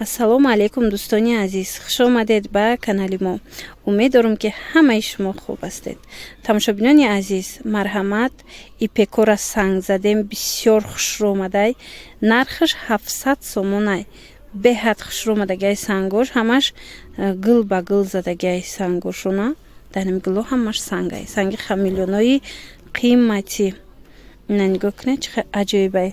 ассалому алайкум дӯстони азиз, хуш омадед ба канали мо. Умед дорам ки ҳамаи шумо хуб ҳастед. Тамошобинони азиз, марҳамат ипекора сангзадем бисёр хушрӯмадай, нархаш 700 сомонай. Беҳад хушрӯмадагай сангош, ҳамаш гил ба гил задагай сангошуна. Дар ин гило ҳамаш сангай, санги хамилёнои қиматӣ. Ина нигоҳ кунед чӣ аҷоибай.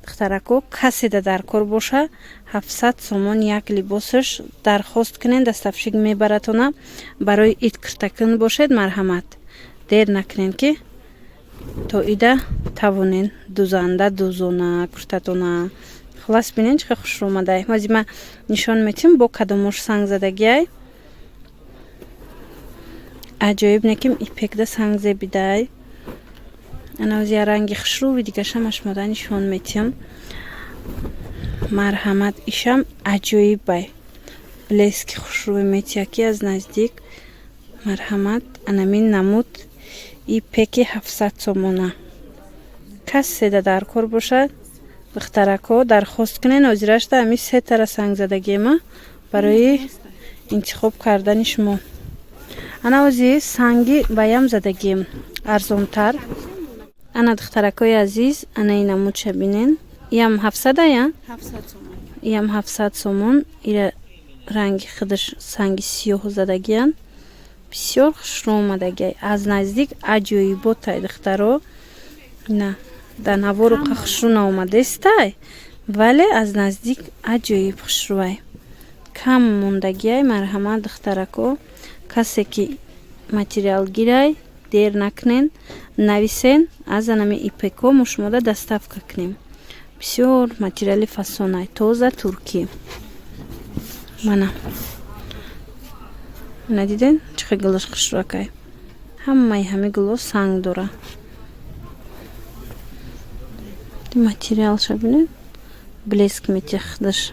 Духтарако каседа дар кор боша 700 сомон як либосаш дархост кунед, дастафшик мебаратона. Барои ид киртакун бошед, марҳамат дер накунед ки то ида тавонен дузанда дузона куртатона. Хулас бинен чӣ хушрӯмадай. Ҳозир ма нишон метим бо кадомош санг задагиай. Аҷоиб неким ипекда санг зебидай. Анавзия ранги хушрӯви дигашамаш мода нишон метим. Марҳамат ишам аҷоиб бай. Блески хушрӯви метияки аз наздик. Марҳамат анамин намуд ипеки 700 сомона. Кас седа дар кор бошад, духтарако дархост кунен озирашда ами се тара санг задагима барои интихоб кардани шумо. Ана ози санги баям задагим арзонтар. Ана духтаракои азиз, ана ин намудша бинен. Иям 700 ая? 700 сомон. Иям 700 сомон. Ира ранги хидаш санги сиёҳ задагиян. Бисёр хушрӯмадагай. Аз наздик аҷоиботай духтаро. На, да навору хушрӯ наомадестай, вале аз наздик аҷоиб хушрӯай. Кам мондагиай, марҳамат духтарако. Касе ки материал гирай, дер накунен, нависен, аз анами ипеко мушмода доставка кунем. Бисёр материали фасонай, тоза туркӣ. Мана. Надиден чӣ гилош хушрӯакай. Ҳамаи ҳами гило санг дора. Материалша бинен блеск метихдаш.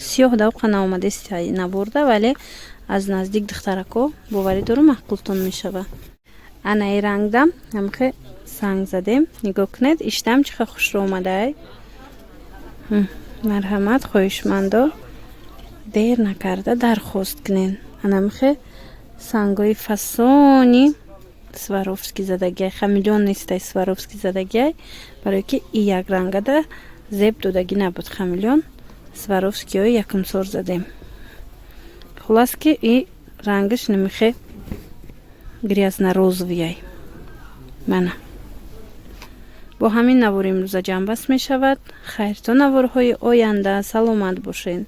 Сиёҳ давқа наомадестай набурда, вале аз наздик духтарако боварӣ дорам маъқултон мешава. Ана и рангдам ҳамхе санг задем. Нигоҳ кунед иштам чӣ хушрӯмадай. Марҳамат хоҳишмандо дер накарда дархост кунен. Анамхе сангои фасони Сваровски задагиай, хамилён нестай, Сваровски задагиай, барое ки и як рангада зеб додагӣ набуд. Хамилён Сваровскиёи якумсор задем. Хулас ки и рангаш намихе грязнорозовияй. Мана. Бо ҳамин навори имрӯза ҷамъбаст мешавад. Хайр, то наворҳои оянда. Саломат бошед.